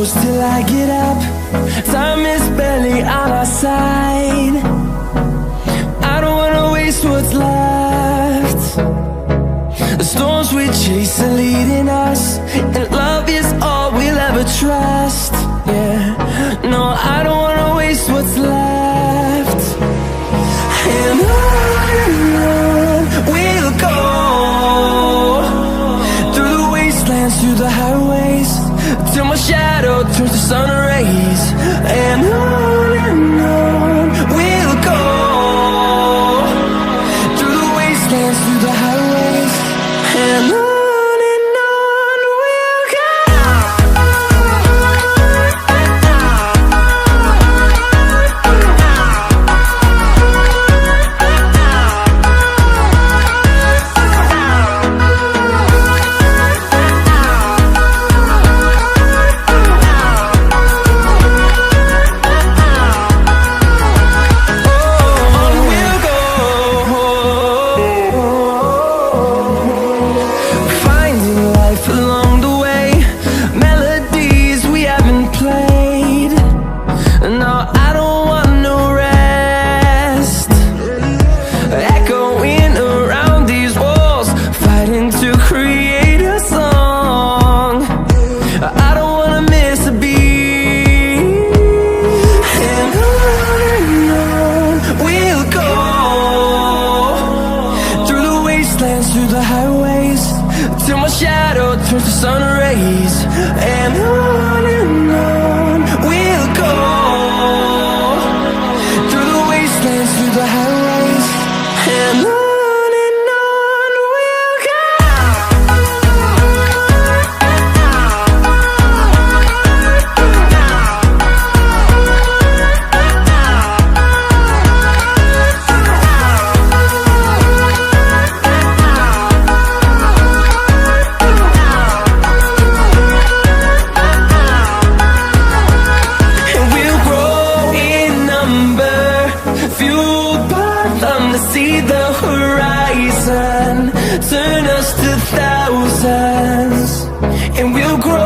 close till I get up. Time is barely on our side. I don't wanna waste what's left. The storms we chase are leading us, and love is all we'll ever trust. Yeah, no, I don't wanna waste what's left. And on we'll go, through the wastelands, through the highways, till my shadow turns to sun rays. And on we'll go, through the wastelands, through the highways, and on we'll go. Through the highways, till my shadow turns to sun rays. And on we'll go, through the wastelands, through the highways, and on we'll go. Fueled by them to see the horizon, turn us to thousands, and we'll grow.